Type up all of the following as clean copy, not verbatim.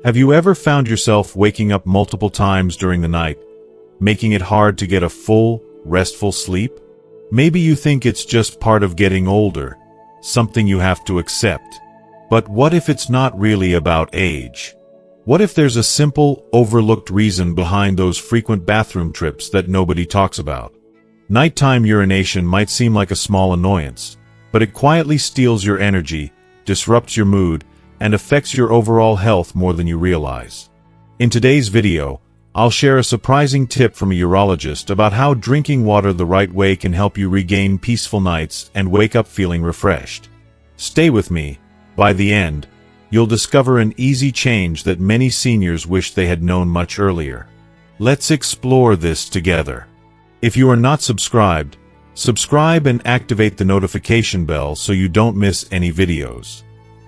Have you ever found yourself waking up multiple times during the night, making it hard to get a full, restful sleep? Maybe you think it's just part of getting older, something you have to accept. But what if it's not really about age? What if there's a simple, overlooked reason behind those frequent bathroom trips that nobody talks about? Nighttime urination might seem like a small annoyance, but it quietly steals your energy, disrupts your mood, and affects your overall health more than you realize. In today's video, I'll share a surprising tip from a urologist about how drinking water the right way can help you regain peaceful nights and wake up feeling refreshed. Stay with me. By the end, you'll discover an easy change that many seniors wish they had known much earlier. Let's explore this together. If you are not subscribed, subscribe and activate the notification bell so you don't miss any videos.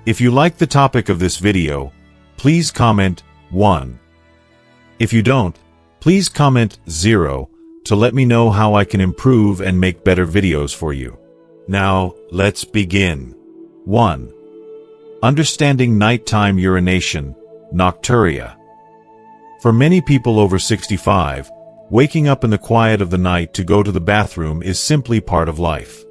If you like the topic of this video, please comment 1. If you don't, please comment 0 to let me know how I can improve and make better videos for you. Now, let's begin. 1. Understanding nighttime urination, nocturia. For many people over 65, waking up in the quiet of the night to go to the bathroom is simply part of life.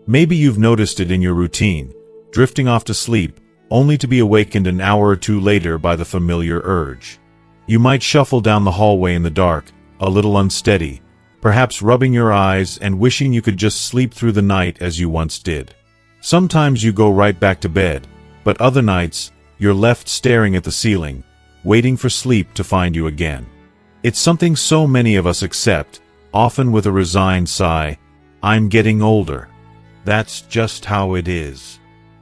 Maybe you've noticed it in your routine, drifting off to sleep, only to be awakened an hour or two later by the familiar urge. You might shuffle down the hallway in the dark, a little unsteady, perhaps rubbing your eyes and wishing you could just sleep through the night as you once did. Sometimes you go right back to bed, but other nights, you're left staring at the ceiling, waiting for sleep to find you again. It's something so many of us accept, often with a resigned sigh, "I'm getting older. That's just how it is."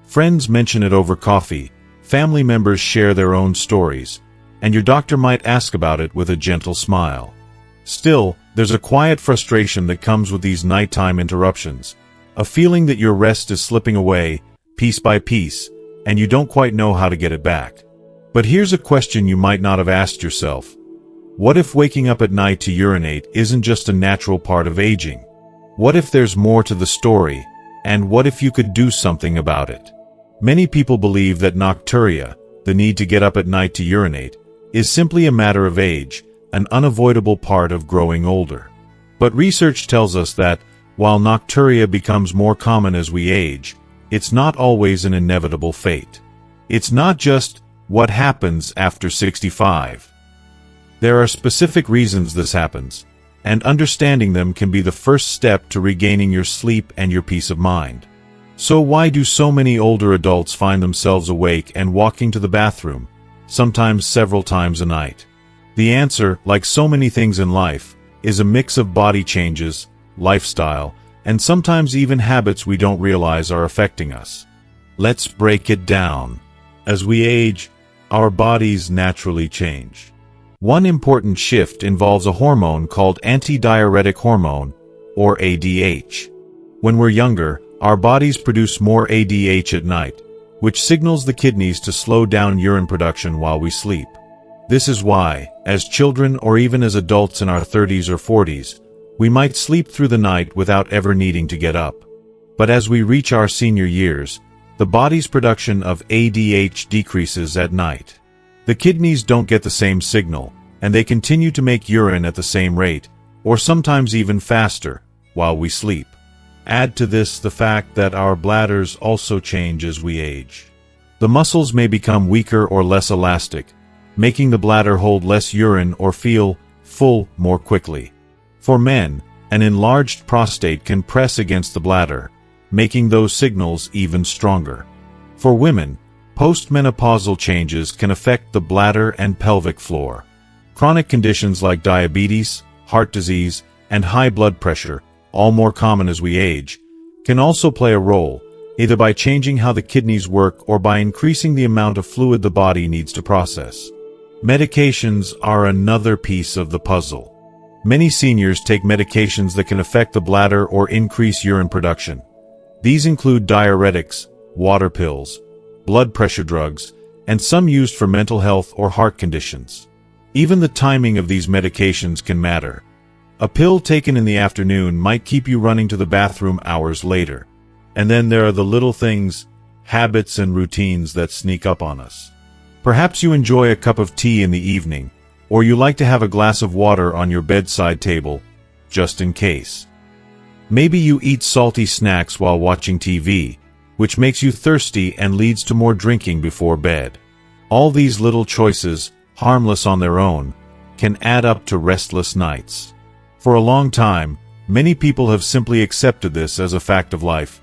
Friends mention it over coffee, family members share their own stories, and your doctor might ask about it with a gentle smile. Still, there's a quiet frustration that comes with these nighttime interruptions, a feeling that your rest is slipping away, piece by piece, and you don't quite know how to get it back. But here's a question you might not have asked yourself. What if waking up at night to urinate isn't just a natural part of aging? What if there's more to the story, and what if you could do something about it? Many people believe that nocturia, the need to get up at night to urinate, is simply a matter of age, an unavoidable part of growing older. But research tells us that, while nocturia becomes more common as we age, it's not always an inevitable fate. It's not just what happens after 65. There are specific reasons this happens, and understanding them can be the first step to regaining your sleep and your peace of mind. So why do so many older adults find themselves awake and walking to the bathroom, sometimes several times a night? The answer, like so many things in life, is a mix of body changes, lifestyle, and sometimes even habits we don't realize are affecting us. Let's break it down. As we age, our bodies naturally change. One important shift involves a hormone called antidiuretic hormone, or ADH. When we're younger, our bodies produce more ADH at night, which signals the kidneys to slow down urine production while we sleep. This is why, as children or even as adults in our 30s or 40s, we might sleep through the night without ever needing to get up. But as we reach our senior years, the body's production of ADH decreases at night. The kidneys don't get the same signal, and they continue to make urine at the same rate, or sometimes even faster, while we sleep. Add to this the fact that our bladders also change as we age. The muscles may become weaker or less elastic, making the bladder hold less urine or feel full more quickly. For men, an enlarged prostate can press against the bladder, making those signals even stronger. For women, postmenopausal changes can affect the bladder and pelvic floor. Chronic conditions like diabetes, heart disease, and high blood pressure, all more common as we age, can also play a role, either by changing how the kidneys work or by increasing the amount of fluid the body needs to process. Medications are another piece of the puzzle. Many seniors take medications that can affect the bladder or increase urine production. These include diuretics, water pills, blood pressure drugs, and some used for mental health or heart conditions. Even the timing of these medications can matter. A pill taken in the afternoon might keep you running to the bathroom hours later. And then there are the little things, habits and routines that sneak up on us. Perhaps you enjoy a cup of tea in the evening, or you like to have a glass of water on your bedside table, just in case. Maybe you eat salty snacks while watching TV, which makes you thirsty and leads to more drinking before bed. All these little choices, harmless on their own, can add up to restless nights. For a long time, many people have simply accepted this as a fact of life.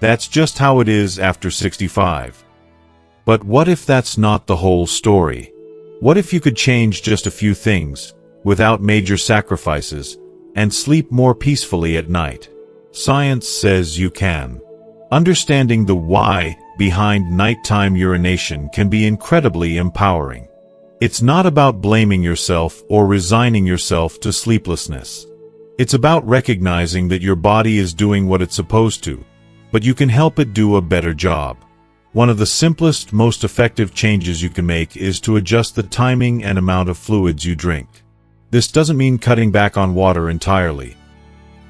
That's just how it is after 65. But what if that's not the whole story? What if you could change just a few things, without major sacrifices, and sleep more peacefully at night? Science says you can. Understanding the why behind nighttime urination can be incredibly empowering. It's not about blaming yourself or resigning yourself to sleeplessness. It's about recognizing that your body is doing what it's supposed to, but you can help it do a better job. One of the simplest, most effective changes you can make is to adjust the timing and amount of fluids you drink. This doesn't mean cutting back on water entirely.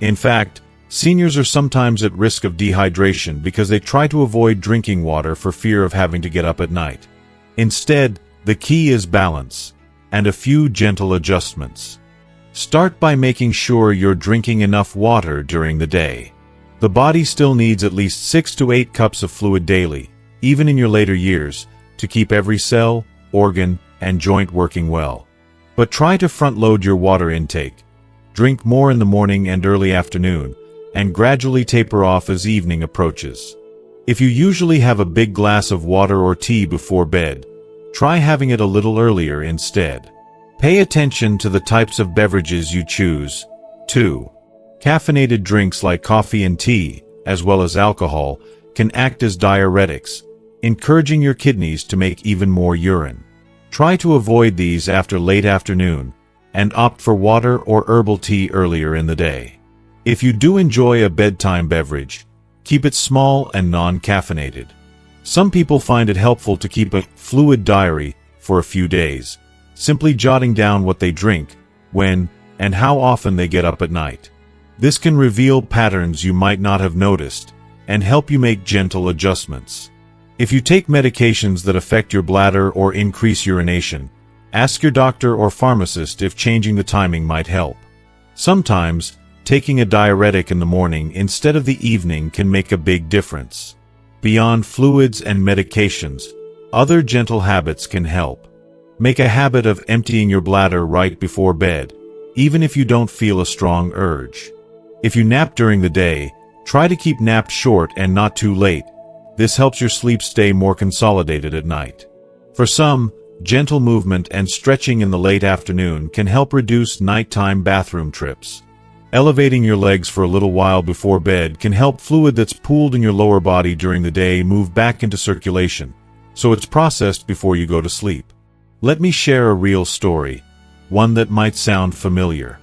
In fact, seniors are sometimes at risk of dehydration because they try to avoid drinking water for fear of having to get up at night. Instead, the key is balance, and a few gentle adjustments. Start by making sure you're drinking enough water during the day. The body still needs at least 6 to 8 cups of fluid daily, even in your later years, to keep every cell, organ, and joint working well. But try to front-load your water intake. Drink more in the morning and early afternoon, and gradually taper off as evening approaches. If you usually have a big glass of water or tea before bed, try having it a little earlier instead. Pay attention to the types of beverages you choose, too. Caffeinated drinks like coffee and tea, as well as alcohol, can act as diuretics, encouraging your kidneys to make even more urine. Try to avoid these after late afternoon, and opt for water or herbal tea earlier in the day. If you do enjoy a bedtime beverage, keep it small and non-caffeinated. Some people find it helpful to keep a fluid diary for a few days, simply jotting down what they drink, when, and how often they get up at night. This can reveal patterns you might not have noticed, and help you make gentle adjustments. If you take medications that affect your bladder or increase urination, ask your doctor or pharmacist if changing the timing might help. Sometimes, taking a diuretic in the morning instead of the evening can make a big difference. Beyond fluids and medications, other gentle habits can help. Make a habit of emptying your bladder right before bed, even if you don't feel a strong urge. If you nap during the day, try to keep naps short and not too late. This helps your sleep stay more consolidated at night. For some, gentle movement and stretching in the late afternoon can help reduce nighttime bathroom trips. Elevating your legs for a little while before bed can help fluid that's pooled in your lower body during the day move back into circulation, so it's processed before you go to sleep. Let me share a real story, one that might sound familiar.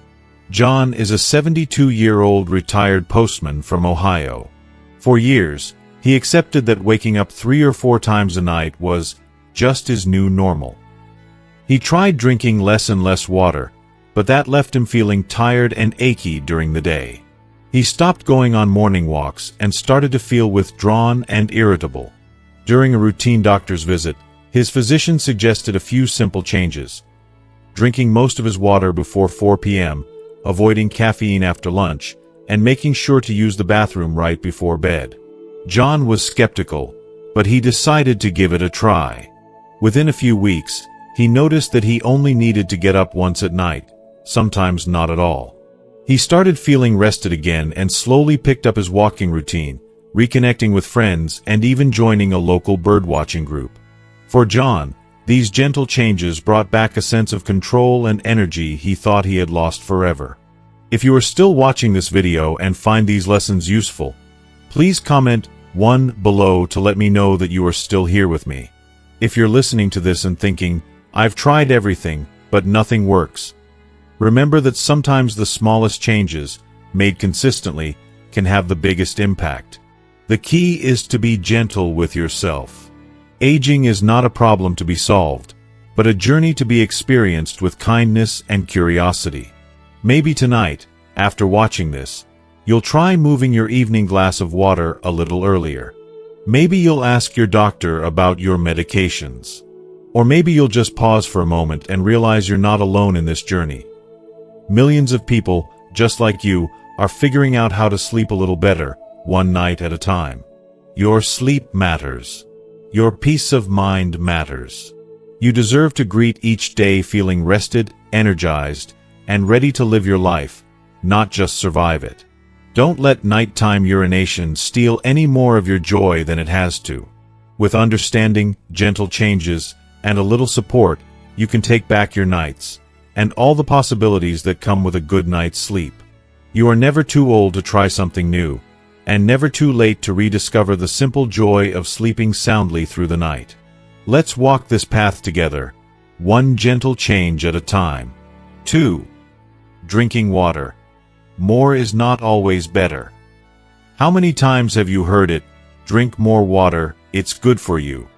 John is a 72-year-old retired postman from Ohio. For years, he accepted that waking up 3 or 4 times a night was just his new normal. He tried drinking less and less water, but that left him feeling tired and achy during the day. He stopped going on morning walks and started to feel withdrawn and irritable. During a routine doctor's visit, his physician suggested a few simple changes: drinking most of his water before 4 p.m., avoiding caffeine after lunch, and making sure to use the bathroom right before bed. John was skeptical, but he decided to give it a try. Within a few weeks, he noticed that he only needed to get up once at night, sometimes not at all. He started feeling rested again and slowly picked up his walking routine, reconnecting with friends and even joining a local birdwatching group. For John, these gentle changes brought back a sense of control and energy he thought he had lost forever. If you are still watching this video and find these lessons useful, please comment 1 below to let me know that you are still here with me. If you're listening to this and thinking, "I've tried everything, but nothing works," remember that sometimes the smallest changes, made consistently, can have the biggest impact. The key is to be gentle with yourself. Aging is not a problem to be solved, but a journey to be experienced with kindness and curiosity. Maybe tonight, after watching this, you'll try moving your evening glass of water a little earlier. Maybe you'll ask your doctor about your medications. Or maybe you'll just pause for a moment and realize you're not alone in this journey. Millions of people, just like you, are figuring out how to sleep a little better, one night at a time. Your sleep matters. Your peace of mind matters. You deserve to greet each day feeling rested, energized, and ready to live your life, not just survive it. Don't let nighttime urination steal any more of your joy than it has to. With understanding, gentle changes, and a little support, you can take back your nights, and all the possibilities that come with a good night's sleep. You are never too old to try something new, and never too late to rediscover the simple joy of sleeping soundly through the night. Let's walk this path together, one gentle change at a time. 2. Drinking water. More is not always better. How many times have you heard it? Drink more water, it's good for you.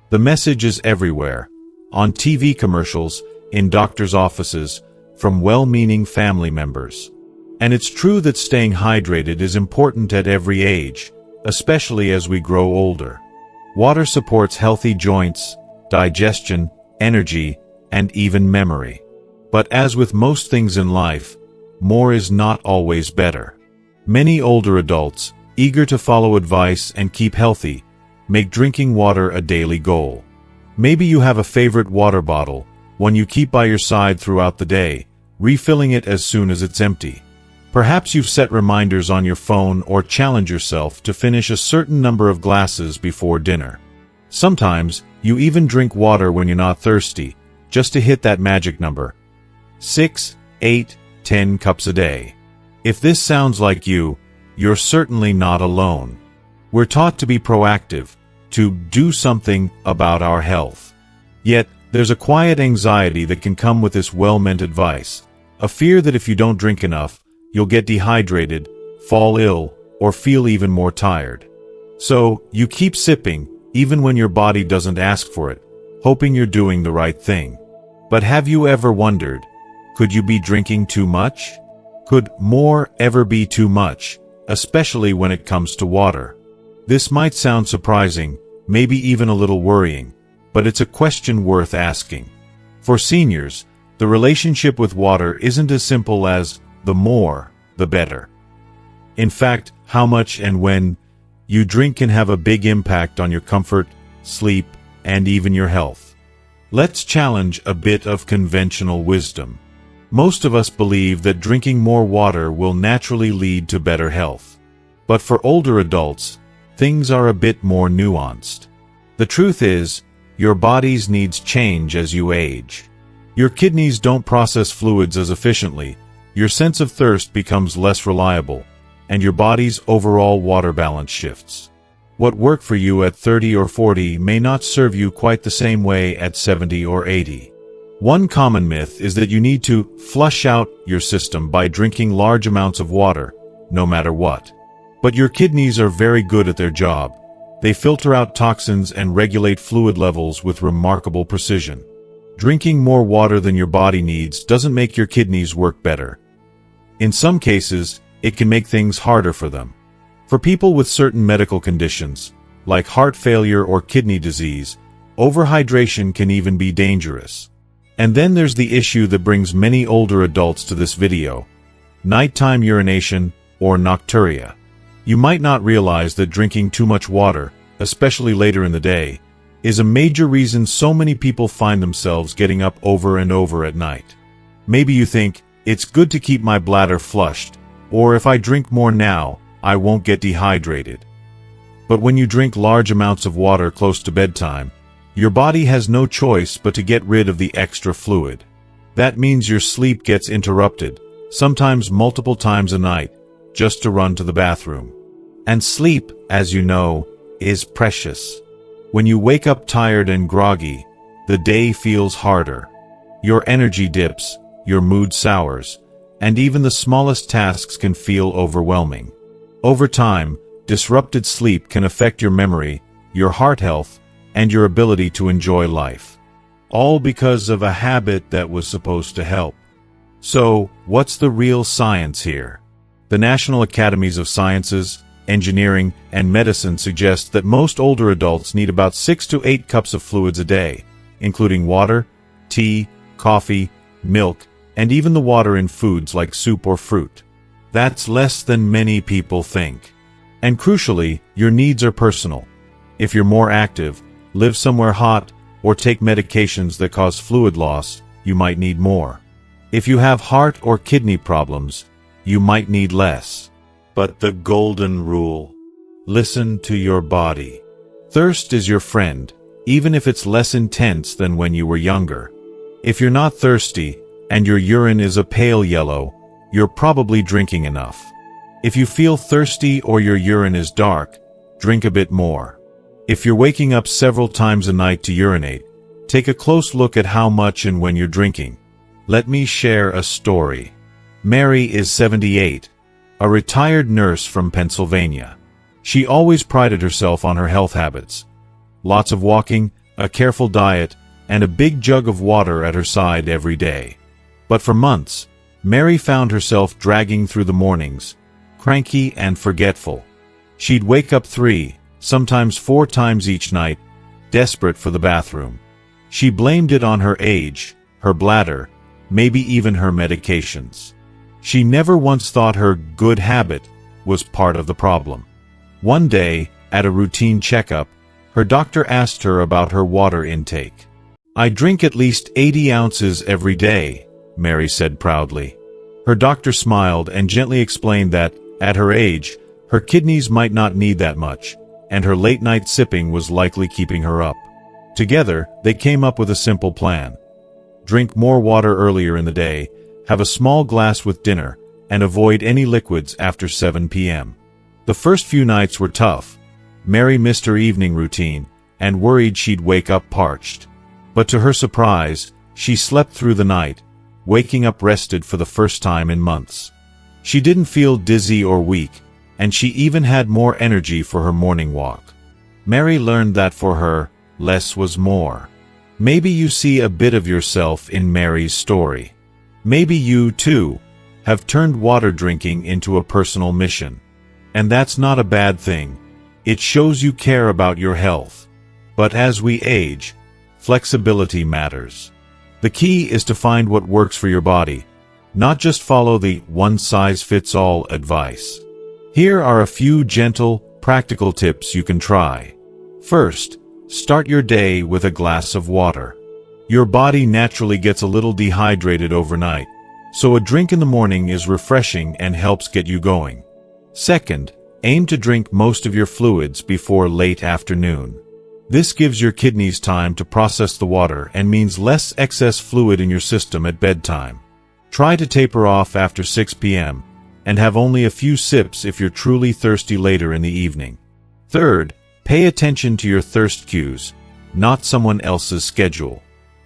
The message is everywhere, on TV commercials, in doctors' offices, from well-meaning family members. And it's true that staying hydrated is important at every age, especially as we grow older. Water supports healthy joints, digestion, energy, and even memory. But as with most things in life, more is not always better. Many older adults, eager to follow advice and keep healthy, make drinking water a daily goal. Maybe you have a favorite water bottle, one you keep by your side throughout the day, refilling it as soon as it's empty. Perhaps you've set reminders on your phone or challenge yourself to finish a certain number of glasses before dinner. Sometimes, you even drink water when you're not thirsty, just to hit that magic number. 6, 8, 10 cups a day. If this sounds like you, you're certainly not alone. We're taught to be proactive, to do something about our health. Yet, there's a quiet anxiety that can come with this well-meant advice, a fear that if you don't drink enough, you'll get dehydrated, fall ill, or feel even more tired. So, you keep sipping, even when your body doesn't ask for it, hoping you're doing the right thing. But have you ever wondered, could you be drinking too much? Could more ever be too much, especially when it comes to water? This might sound surprising, maybe even a little worrying, but it's a question worth asking. For seniors, the relationship with water isn't as simple as the more, the better. In fact, how much and when you drink can have a big impact on your comfort, sleep, and even your health. Let's challenge a bit of conventional wisdom. Most of us believe that drinking more water will naturally lead to better health. But for older adults, things are a bit more nuanced. The truth is, your body's needs change as you age. Your kidneys don't process fluids as efficiently, your sense of thirst becomes less reliable, and your body's overall water balance shifts. What worked for you at 30 or 40 may not serve you quite the same way at 70 or 80. One common myth is that you need to flush out your system by drinking large amounts of water, no matter what. But your kidneys are very good at their job. They filter out toxins and regulate fluid levels with remarkable precision. Drinking more water than your body needs doesn't make your kidneys work better. In some cases, it can make things harder for them. For people with certain medical conditions, like heart failure or kidney disease, overhydration can even be dangerous. And then there's the issue that brings many older adults to this video: nighttime urination, or nocturia. You might not realize that drinking too much water, especially later in the day, is a major reason so many people find themselves getting up over and over at night. Maybe you think, it's good to keep my bladder flushed, or if I drink more now, I won't get dehydrated. But when you drink large amounts of water close to bedtime, your body has no choice but to get rid of the extra fluid. That means your sleep gets interrupted, sometimes multiple times a night, just to run to the bathroom. And sleep, as you know, is precious. When you wake up tired and groggy, the day feels harder. Your energy dips, your mood sours, and even the smallest tasks can feel overwhelming. Over time, disrupted sleep can affect your memory, your heart health, and your ability to enjoy life. All because of a habit that was supposed to help. So, what's the real science here? The National Academies of Sciences, Engineering, and Medicine suggest that most older adults need about 6 to 8 cups of fluids a day, including water, tea, coffee, milk, and even the water in foods like soup or fruit. That's less than many people think. And crucially, your needs are personal. If you're more active, live somewhere hot, or take medications that cause fluid loss, you might need more. If you have heart or kidney problems, you might need less. But the golden rule: listen to your body. Thirst is your friend, even if it's less intense than when you were younger. If you're not thirsty, and your urine is a pale yellow, you're probably drinking enough. If you feel thirsty or your urine is dark, drink a bit more. If you're waking up several times a night to urinate, take a close look at how much and when you're drinking. Let me share a story. Mary is 78, a retired nurse from Pennsylvania. She always prided herself on her health habits. Lots of walking, a careful diet, and a big jug of water at her side every day. But for months, Mary found herself dragging through the mornings, cranky and forgetful. She'd wake up 3, sometimes 4 times each night, desperate for the bathroom. She blamed it on her age, her bladder, maybe even her medications. She never once thought her good habit was part of the problem. One day, at a routine checkup, her doctor asked her about her water intake. "I drink at least 80 ounces every day," Mary said proudly. Her doctor smiled and gently explained that, at her age, her kidneys might not need that much, and her late-night sipping was likely keeping her up. Together, they came up with a simple plan. Drink more water earlier in the day, have a small glass with dinner, and avoid any liquids after 7 p.m. The first few nights were tough. Mary missed her evening routine and worried she'd wake up parched. But to her surprise, she slept through the night, waking up rested for the first time in months. She didn't feel dizzy or weak, and she even had more energy for her morning walk. Mary learned that for her, less was more. Maybe you see a bit of yourself in Mary's story. Maybe you, too, have turned water drinking into a personal mission. And that's not a bad thing. It shows you care about your health. But as we age, flexibility matters. The key is to find what works for your body, not just follow the one-size-fits-all advice. Here are a few gentle, practical tips you can try. First, start your day with a glass of water. Your body naturally gets a little dehydrated overnight, so a drink in the morning is refreshing and helps get you going. Second, aim to drink most of your fluids before late afternoon. This gives your kidneys time to process the water and means less excess fluid in your system at bedtime. Try to taper off after 6 p.m. and have only a few sips if you're truly thirsty later in the evening. Third, pay attention to your thirst cues, not someone else's schedule.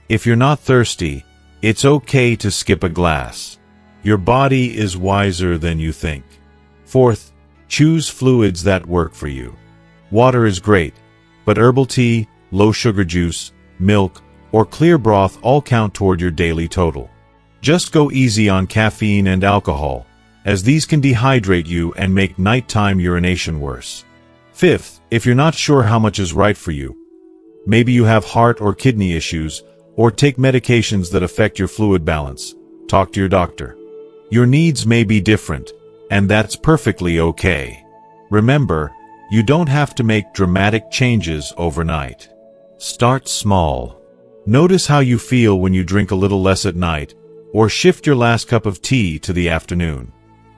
If you're not thirsty, it's okay to skip a glass. Your body is wiser than you think. Fourth, choose fluids that work for you. Water is great, but herbal tea, low-sugar juice, milk, or clear broth all count toward your daily total. Just go easy on caffeine and alcohol, as these can dehydrate you and make nighttime urination worse. Fifth, if you're not sure how much is right for you, maybe you have heart or kidney issues, or take medications that affect your fluid balance, talk to your doctor. Your needs may be different, and that's perfectly okay. Remember, you don't have to make dramatic changes overnight. Start small. Notice how you feel when you drink a little less at night, or shift your last cup of tea to the afternoon.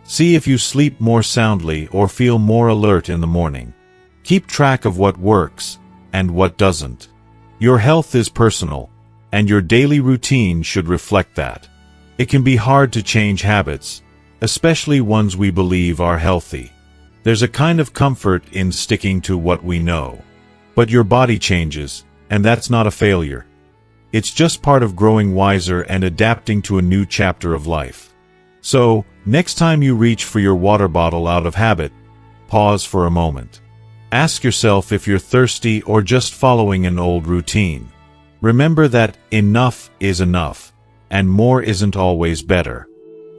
See if you sleep more soundly or feel more alert in the morning. Keep track of what works and what doesn't. Your health is personal, and your daily routine should reflect that. It can be hard to change habits, especially ones we believe are healthy. There's a kind of comfort in sticking to what we know. But your body changes, and that's not a failure. It's just part of growing wiser and adapting to a new chapter of life. So, next time you reach for your water bottle out of habit, pause for a moment. Ask yourself if you're thirsty or just following an old routine. Remember that enough is enough, and more isn't always better.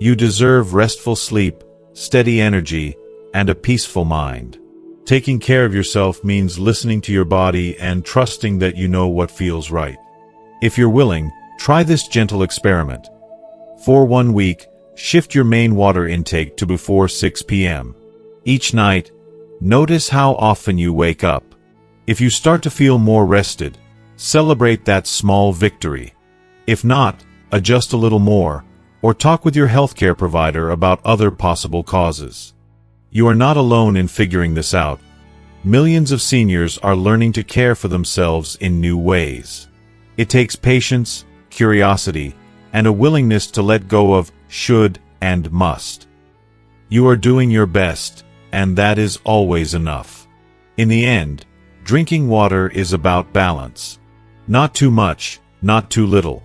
You deserve restful sleep, steady energy, and a peaceful mind. Taking care of yourself means listening to your body and trusting that you know what feels right. If you're willing, try this gentle experiment. For 1 week, shift your main water intake to before 6 p.m. Each night, notice how often you wake up. If you start to feel more rested, celebrate that small victory. If not, adjust a little more, or talk with your healthcare provider about other possible causes. You are not alone in figuring this out. Millions of seniors are learning to care for themselves in new ways. It takes patience, curiosity, and a willingness to let go of should and must. You are doing your best, and that is always enough. In the end, drinking water is about balance. Not too much, not too little.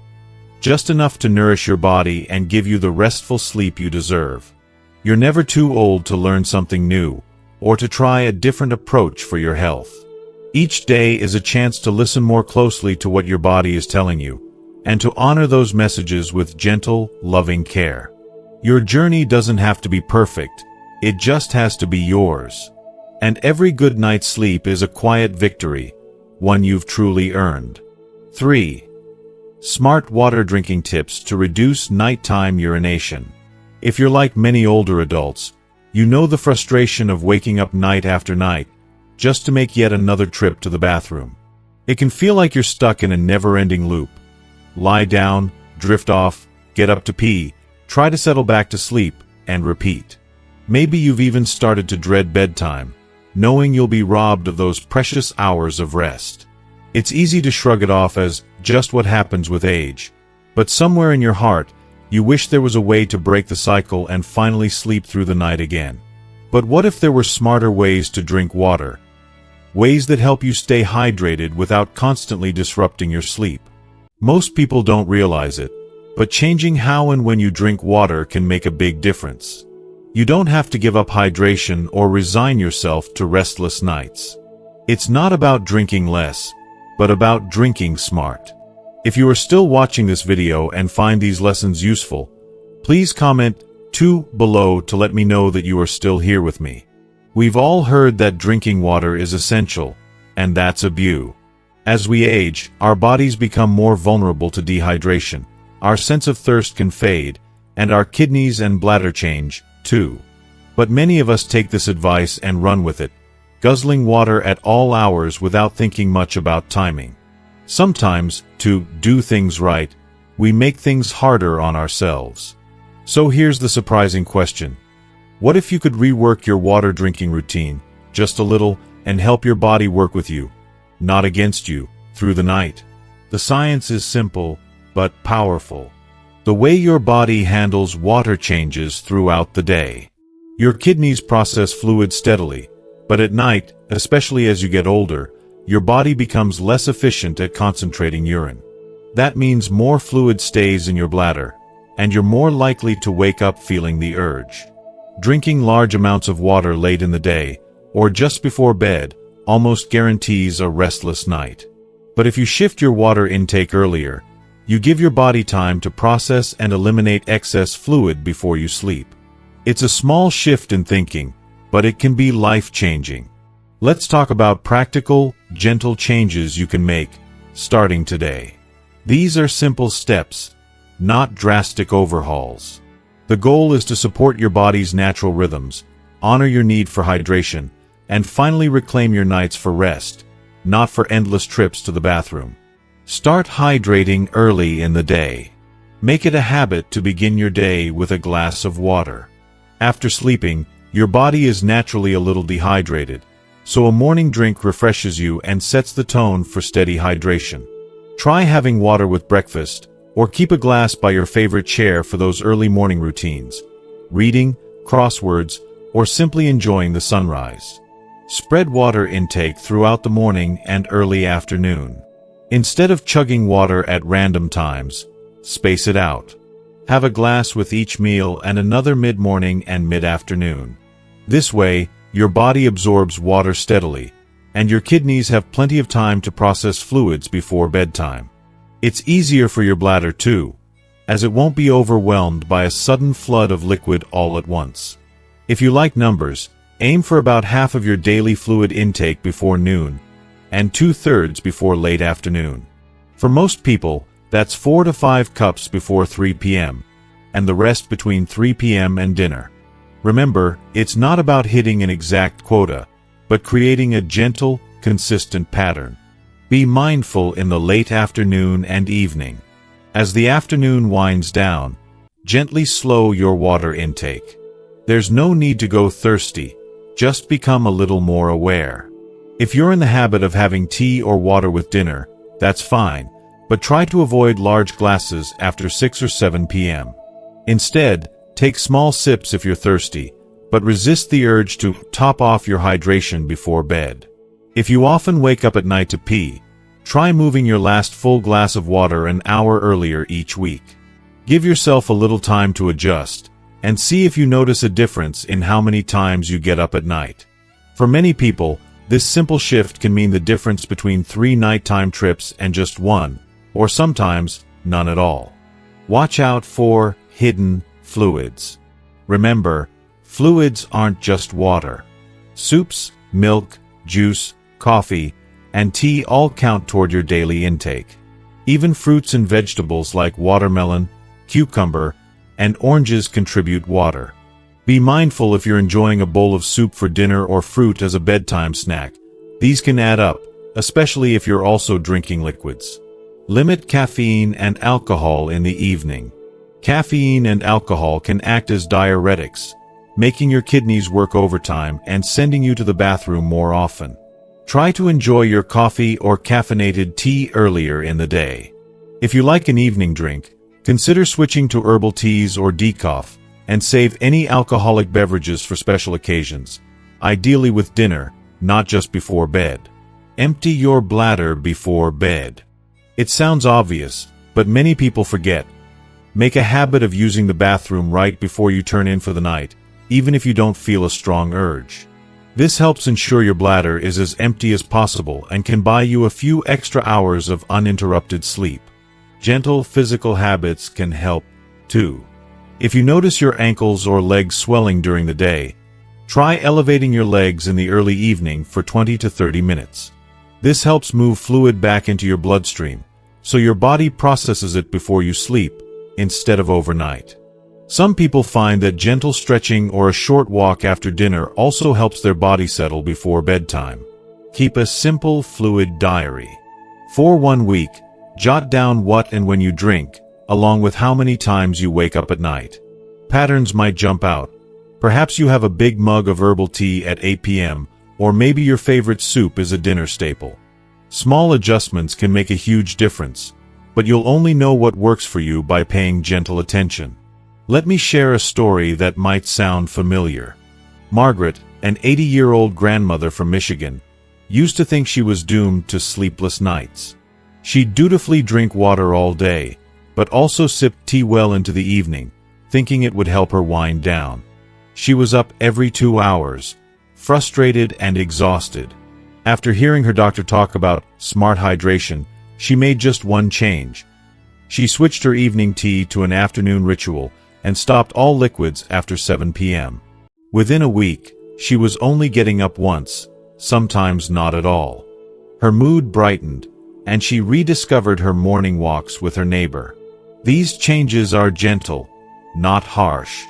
Just enough to nourish your body and give you the restful sleep you deserve. You're never too old to learn something new, or to try a different approach for your health. Each day is a chance to listen more closely to what your body is telling you, and to honor those messages with gentle, loving care. Your journey doesn't have to be perfect, it just has to be yours. And every good night's sleep is a quiet victory, one you've truly earned. 3. Smart water drinking tips to reduce nighttime urination. If you're like many older adults, you know the frustration of waking up night after night, just to make yet another trip to the bathroom. It can feel like you're stuck in a never-ending loop. Lie down, drift off, get up to pee, try to settle back to sleep, and repeat. Maybe you've even started to dread bedtime, knowing you'll be robbed of those precious hours of rest. It's easy to shrug it off as just what happens with age, but somewhere in your heart, you wish there was a way to break the cycle and finally sleep through the night again. But what if there were smarter ways to drink water? Ways that help you stay hydrated without constantly disrupting your sleep. Most people don't realize it, but changing how and when you drink water can make a big difference. You don't have to give up hydration or resign yourself to restless nights. It's not about drinking less, but about drinking smart. If you are still watching this video and find these lessons useful, please comment 2 below to let me know that you are still here with me. We've all heard that drinking water is essential, and that's a view. As we age, our bodies become more vulnerable to dehydration, our sense of thirst can fade, and our kidneys and bladder change, too. But many of us take this advice and run with it, guzzling water at all hours without thinking much about timing. Sometimes, to do things right, we make things harder on ourselves. So here's the surprising question. What if you could rework your water drinking routine, just a little, and help your body work with you, not against you, through the night? The science is simple, but powerful. The way your body handles water changes throughout the day. Your kidneys process fluid steadily, but at night, especially as you get older, your body becomes less efficient at concentrating urine. That means more fluid stays in your bladder, and you're more likely to wake up feeling the urge. Drinking large amounts of water late in the day, or just before bed, almost guarantees a restless night. But if you shift your water intake earlier, you give your body time to process and eliminate excess fluid before you sleep. It's a small shift in thinking, but it can be life-changing. Let's talk about practical, gentle changes you can make, starting today. These are simple steps, not drastic overhauls. The goal is to support your body's natural rhythms, honor your need for hydration, and finally reclaim your nights for rest, not for endless trips to the bathroom. Start hydrating early in the day. Make it a habit to begin your day with a glass of water. After sleeping, your body is naturally a little dehydrated, so a morning drink refreshes you and sets the tone for steady hydration. Try having water with breakfast, or keep a glass by your favorite chair for those early morning routines, reading, crosswords, or simply enjoying the sunrise. Spread water intake throughout the morning and early afternoon. Instead of chugging water at random times, space it out. Have a glass with each meal and another mid-morning and mid-afternoon. This way, your body absorbs water steadily, and your kidneys have plenty of time to process fluids before bedtime. It's easier for your bladder too, as it won't be overwhelmed by a sudden flood of liquid all at once. If you like numbers, aim for about half of your daily fluid intake before noon, and 2/3 before late afternoon. For most people, That's 4 to 5 cups before 3 p.m., and the rest between 3 p.m. and dinner. Remember, it's not about hitting an exact quota, but creating a gentle, consistent pattern. Be mindful in the late afternoon and evening. As the afternoon winds down, gently slow your water intake. There's no need to go thirsty, just become a little more aware. If you're in the habit of having tea or water with dinner, that's fine, but try to avoid large glasses after 6 or 7 p.m. Instead, take small sips if you're thirsty, but resist the urge to top off your hydration before bed. If you often wake up at night to pee, try moving your last full glass of water an hour earlier each week. Give yourself a little time to adjust, and see if you notice a difference in how many times you get up at night. For many people, this simple shift can mean the difference between 3 nighttime trips and just 1, or sometimes none at all. Watch out for hidden fluids. Remember, fluids aren't just water. Soups, milk, juice, coffee, and tea all count toward your daily intake. Even fruits and vegetables like watermelon, cucumber, and oranges contribute water. Be mindful if you're enjoying a bowl of soup for dinner or fruit as a bedtime snack. These can add up, especially if you're also drinking liquids. Limit caffeine and alcohol in the evening. Caffeine and alcohol can act as diuretics, making your kidneys work overtime and sending you to the bathroom more often. Try to enjoy your coffee or caffeinated tea earlier in the day. If you like an evening drink, consider switching to herbal teas or decaf, and save any alcoholic beverages for special occasions, ideally with dinner, not just before bed. Empty your bladder before bed. It sounds obvious, but many people forget. Make a habit of using the bathroom right before you turn in for the night, even if you don't feel a strong urge. This helps ensure your bladder is as empty as possible and can buy you a few extra hours of uninterrupted sleep. Gentle physical habits can help, too. If you notice your ankles or legs swelling during the day, try elevating your legs in the early evening for 20 to 30 minutes. This helps move fluid back into your bloodstream, so your body processes it before you sleep, instead of overnight. Some people find that gentle stretching or a short walk after dinner also helps their body settle before bedtime. Keep a simple fluid diary. For 1 week, jot down what and when you drink, along with how many times you wake up at night. Patterns might jump out. Perhaps you have a big mug of herbal tea at 8 p.m., or maybe your favorite soup is a dinner staple. Small adjustments can make a huge difference, but you'll only know what works for you by paying gentle attention. Let me share a story that might sound familiar. Margaret, an 80-year-old grandmother from Michigan, used to think she was doomed to sleepless nights. She'd dutifully drink water all day, but also sip tea well into the evening, thinking it would help her wind down. She was up every 2 hours, frustrated and exhausted. After hearing her doctor talk about smart hydration, she made just one change. She switched her evening tea to an afternoon ritual and stopped all liquids after 7 p.m. Within a week, she was only getting up once, sometimes not at all. Her mood brightened, and she rediscovered her morning walks with her neighbor. These changes are gentle, not harsh.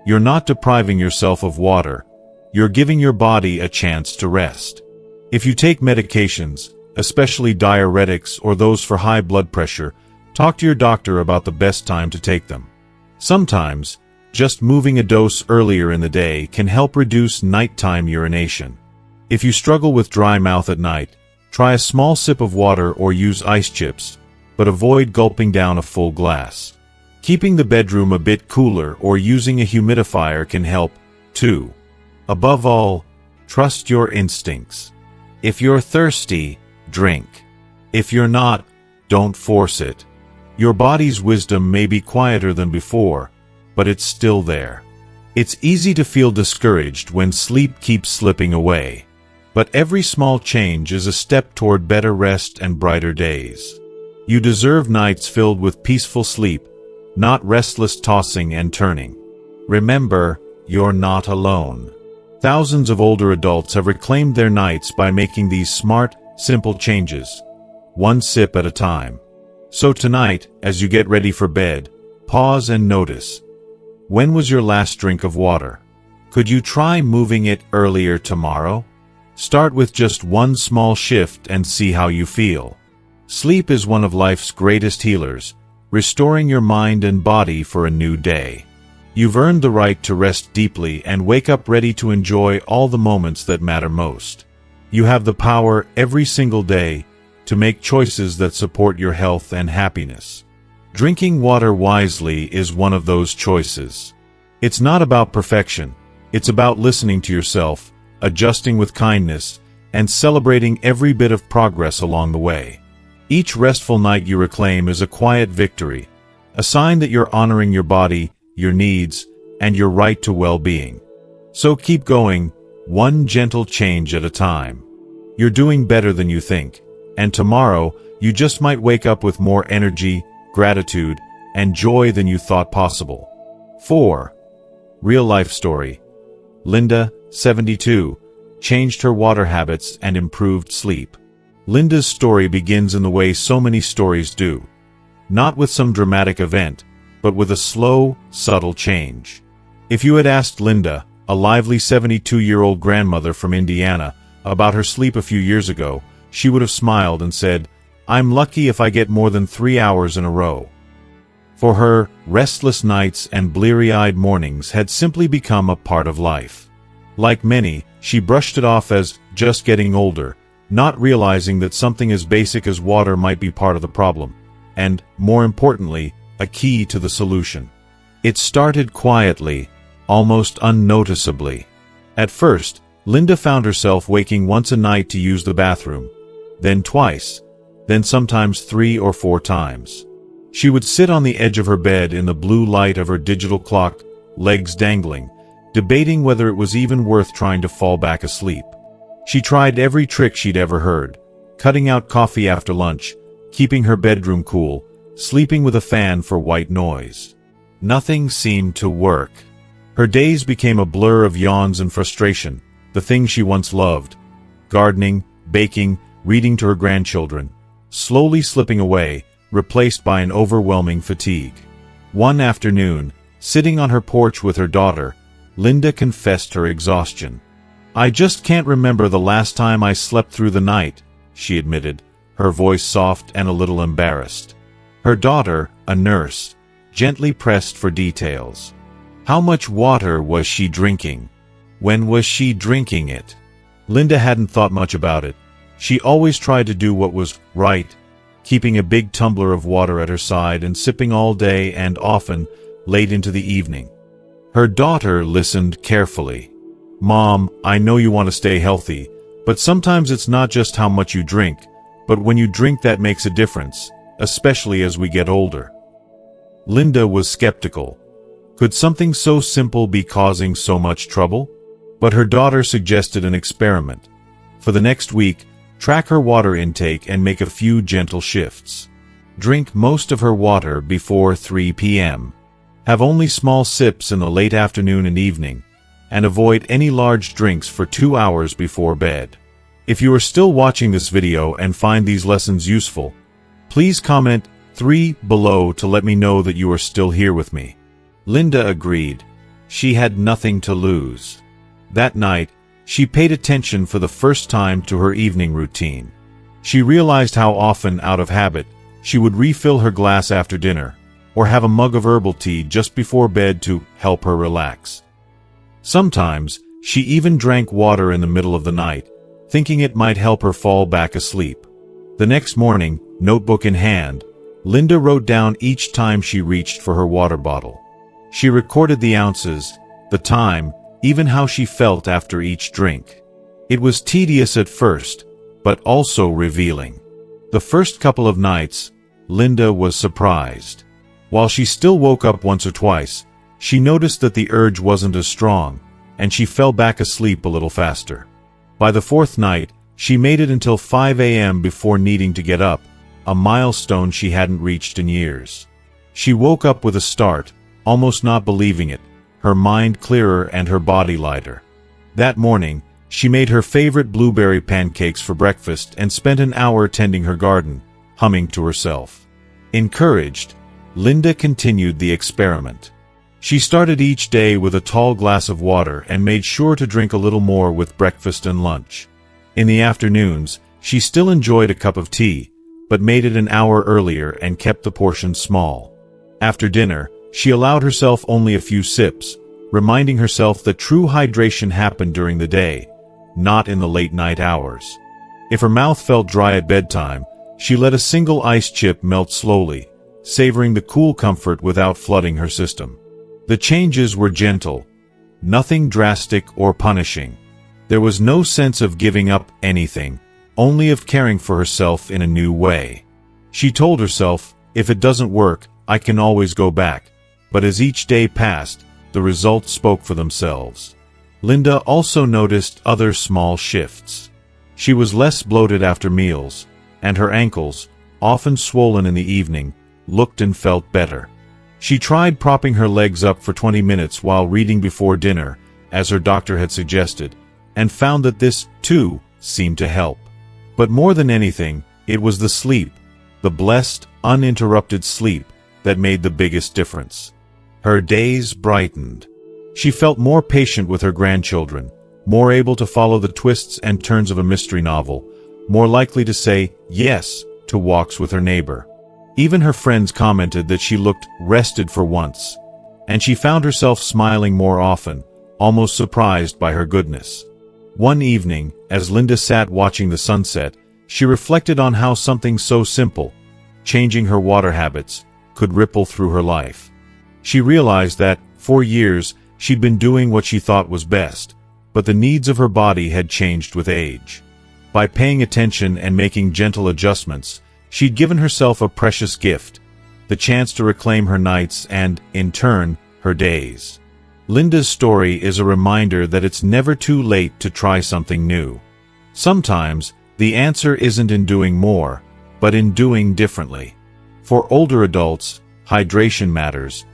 You're not depriving yourself of water. You're giving your body a chance to rest. If you take medications, especially diuretics or those for high blood pressure, talk to your doctor about the best time to take them. Sometimes, just moving a dose earlier in the day can help reduce nighttime urination. If you struggle with dry mouth at night, try a small sip of water or use ice chips, but avoid gulping down a full glass. Keeping the bedroom a bit cooler or using a humidifier can help, too. Above all, trust your instincts. If you're thirsty, drink. If you're not, don't force it. Your body's wisdom may be quieter than before, but it's still there. It's easy to feel discouraged when sleep keeps slipping away. But every small change is a step toward better rest and brighter days. You deserve nights filled with peaceful sleep, not restless tossing and turning. Remember, you're not alone. Thousands of older adults have reclaimed their nights by making these smart, simple changes, one sip at a time. So tonight, as you get ready for bed, pause and notice. When was your last drink of water? Could you try moving it earlier tomorrow? Start with just one small shift and see how you feel. Sleep is one of life's greatest healers, restoring your mind and body for a new day. You've earned the right to rest deeply and wake up ready to enjoy all the moments that matter most. You have the power every single day to make choices that support your health and happiness. Drinking water wisely is one of those choices. It's not about perfection. It's about listening to yourself, adjusting with kindness, and celebrating every bit of progress along the way. Each restful night you reclaim is a quiet victory, a sign that you're honoring your body, your needs, and your right to well-being. So keep going, one gentle change at a time. You're doing better than you think, and tomorrow you just might wake up with more energy, gratitude, and joy than you thought possible. 4. Real-life story. Linda, 72, changed her water habits and improved sleep. Linda's story begins in the way so many stories do. Not with some dramatic event, but with a slow, subtle change. If you had asked Linda, a lively 72-year-old grandmother from Indiana, about her sleep a few years ago, she would have smiled and said, "I'm lucky if I get more than 3 hours in a row." For her, restless nights and bleary-eyed mornings had simply become a part of life. Like many, she brushed it off as just getting older, not realizing that something as basic as water might be part of the problem, and, more importantly, a key to the solution. It started quietly, almost unnoticeably. At first, Linda found herself waking once a night to use the bathroom, then twice, then sometimes 3 or 4 times. She would sit on the edge of her bed in the blue light of her digital clock, legs dangling, debating whether it was even worth trying to fall back asleep. She tried every trick she'd ever heard, cutting out coffee after lunch, keeping her bedroom cool, sleeping with a fan for white noise. Nothing seemed to work. Her days became a blur of yawns and frustration, the things she once loved, gardening, baking, reading to her grandchildren, slowly slipping away, replaced by an overwhelming fatigue. One afternoon, sitting on her porch with her daughter, Linda confessed her exhaustion. "I just can't remember the last time I slept through the night," she admitted, her voice soft and a little embarrassed. Her daughter, a nurse, gently pressed for details. How much water was she drinking? When was she drinking it? Linda hadn't thought much about it. She always tried to do what was right, keeping a big tumbler of water at her side and sipping all day and often, late into the evening. Her daughter listened carefully. "Mom, I know you want to stay healthy, but sometimes it's not just how much you drink, but when you drink that makes a difference, especially as we get older." Linda was skeptical. Could something so simple be causing so much trouble? But her daughter suggested an experiment. For the next week, track her water intake and make a few gentle shifts. Drink most of her water before 3 p.m. Have only small sips in the late afternoon and evening, and avoid any large drinks for 2 hours before bed. If you are still watching this video and find these lessons useful, please comment 3 below to let me know that you are still here with me. Linda agreed. She had nothing to lose. That night, she paid attention for the first time to her evening routine. She realized how often, out of habit, she would refill her glass after dinner, or have a mug of herbal tea just before bed to help her relax. Sometimes, she even drank water in the middle of the night, thinking it might help her fall back asleep. The next morning, notebook in hand, Linda wrote down each time she reached for her water bottle. She recorded the ounces, the time, even how she felt after each drink. It was tedious at first, but also revealing. The first couple of nights, Linda was surprised. While she still woke up once or twice, she noticed that the urge wasn't as strong, and she fell back asleep a little faster. By the 4th night, she made it until 5 a.m. before needing to get up, a milestone she hadn't reached in years. She woke up with a start, almost not believing it, her mind clearer and her body lighter. That morning, she made her favorite blueberry pancakes for breakfast and spent an hour tending her garden, humming to herself. Encouraged, Linda continued the experiment. She started each day with a tall glass of water and made sure to drink a little more with breakfast and lunch. In the afternoons, she still enjoyed a cup of tea, but made it an hour earlier and kept the portion small. After dinner, she allowed herself only a few sips, reminding herself that true hydration happened during the day, not in the late-night hours. If her mouth felt dry at bedtime, she let a single ice chip melt slowly, savoring the cool comfort without flooding her system. The changes were gentle, nothing drastic or punishing. There was no sense of giving up anything, only of caring for herself in a new way. She told herself, if it doesn't work, I can always go back. But as each day passed, the results spoke for themselves. Linda also noticed other small shifts. She was less bloated after meals, and her ankles, often swollen in the evening, looked and felt better. She tried propping her legs up for 20 minutes while reading before dinner, as her doctor had suggested, and found that this, too, seemed to help. But more than anything, it was the sleep, the blessed, uninterrupted sleep, that made the biggest difference. Her days brightened. She felt more patient with her grandchildren, more able to follow the twists and turns of a mystery novel, more likely to say yes to walks with her neighbor. Even her friends commented that she looked rested for once, and she found herself smiling more often, almost surprised by her goodness. One evening, as Linda sat watching the sunset, she reflected on how something so simple, changing her water habits, could ripple through her life. She realized that, for years, she'd been doing what she thought was best, but the needs of her body had changed with age. By paying attention and making gentle adjustments, she'd given herself a precious gift, the chance to reclaim her nights and, in turn, her days. Linda's story is a reminder that it's never too late to try something new. Sometimes, the answer isn't in doing more, but in doing differently. For older adults, hydration matters,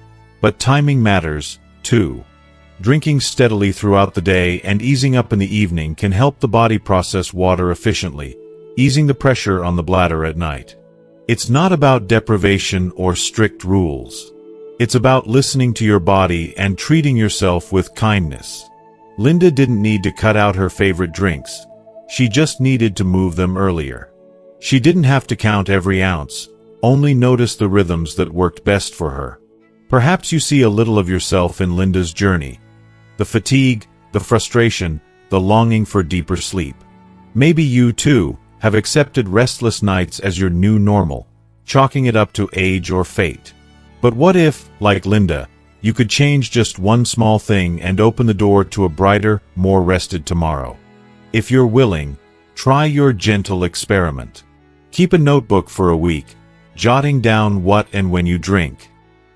but timing matters, too. Drinking steadily throughout the day and easing up in the evening can help the body process water efficiently, easing the pressure on the bladder at night. It's not about deprivation or strict rules. It's about listening to your body and treating yourself with kindness. Linda didn't need to cut out her favorite drinks. She just needed to move them earlier. She didn't have to count every ounce, only notice the rhythms that worked best for her. Perhaps you see a little of yourself in Linda's journey. The fatigue, the frustration, the longing for deeper sleep. Maybe you, too, have accepted restless nights as your new normal, chalking it up to age or fate. But what if, like Linda, you could change just one small thing and open the door to a brighter, more rested tomorrow? If you're willing, try your gentle experiment. Keep a notebook for a week, jotting down what and when you drink.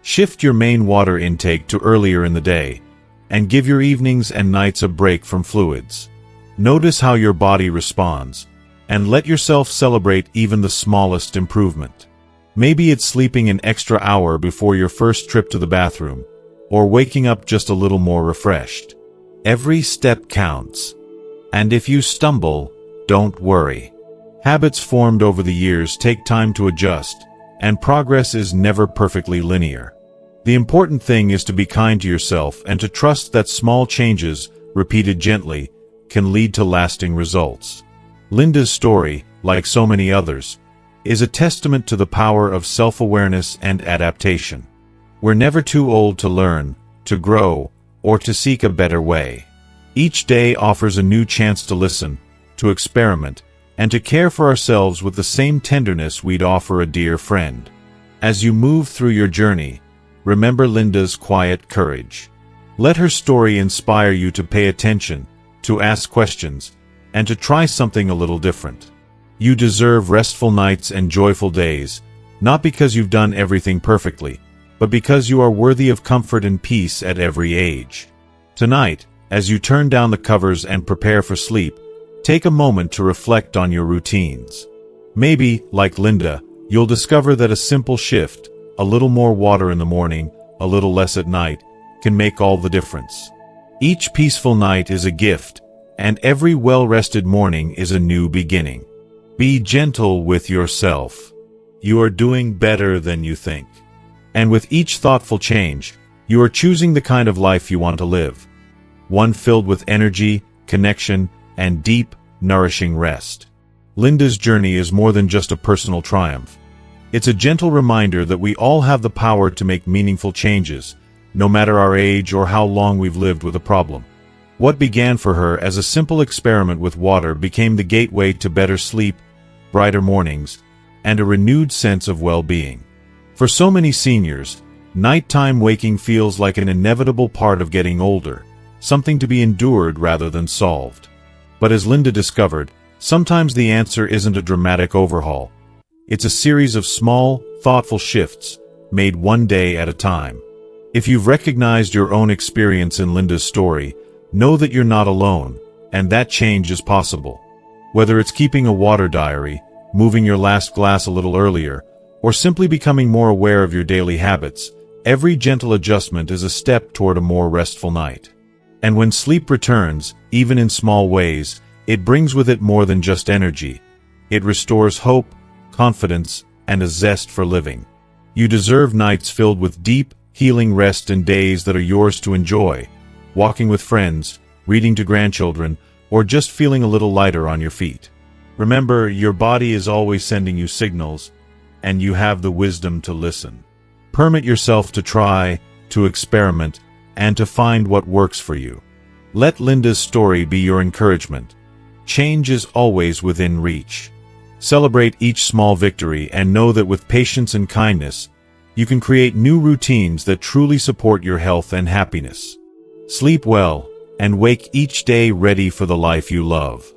Shift your main water intake to earlier in the day, and give your evenings and nights a break from fluids. Notice how your body responds, and let yourself celebrate even the smallest improvement. Maybe it's sleeping an extra hour before your first trip to the bathroom, or waking up just a little more refreshed. Every step counts. And if you stumble, don't worry. Habits formed over the years take time to adjust, and progress is never perfectly linear. The important thing is to be kind to yourself and to trust that small changes, repeated gently, can lead to lasting results. Linda's story, like so many others, is a testament to the power of self-awareness and adaptation. We're never too old to learn, to grow, or to seek a better way. Each day offers a new chance to listen, to experiment, and to care for ourselves with the same tenderness we'd offer a dear friend. As you move through your journey, remember Linda's quiet courage. Let her story inspire you to pay attention, to ask questions, and to try something a little different. You deserve restful nights and joyful days, not because you've done everything perfectly, but because you are worthy of comfort and peace at every age. Tonight, as you turn down the covers and prepare for sleep, take a moment to reflect on your routines. Maybe, like Linda, you'll discover that a simple shift, a little more water in the morning, a little less at night, can make all the difference. Each peaceful night is a gift, and every well-rested morning is a new beginning. Be gentle with yourself. you are doing better than you think. And with each thoughtful change, you are choosing the kind of life you want to live. One filled with energy, connection, and deep, nourishing rest. Linda's journey is more than just a personal triumph. It's a gentle reminder that we all have the power to make meaningful changes, no matter our age or how long we've lived with a problem. What began for her as a simple experiment with water became the gateway to better sleep, brighter mornings, and a renewed sense of well-being. For so many seniors, nighttime waking feels like an inevitable part of getting older, something to be endured rather than solved. But as Linda discovered, sometimes the answer isn't a dramatic overhaul. It's a series of small, thoughtful shifts, made one day at a time. If you've recognized your own experience in Linda's story, know that you're not alone, and that change is possible. Whether it's keeping a water diary, moving your last glass a little earlier, or simply becoming more aware of your daily habits, every gentle adjustment is a step toward a more restful night. And when sleep returns, even in small ways, it brings with it more than just energy. It restores hope, confidence, and a zest for living. You deserve nights filled with deep, healing rest and days that are yours to enjoy, walking with friends, reading to grandchildren, or just feeling a little lighter on your feet. Remember, your body is always sending you signals, and you have the wisdom to listen. Permit yourself to try, to experiment, and to find what works for you. Let Linda's story be your encouragement. Change is always within reach. Celebrate each small victory and know that with patience and kindness, you can create new routines that truly support your health and happiness. Sleep well, and wake each day ready for the life you love.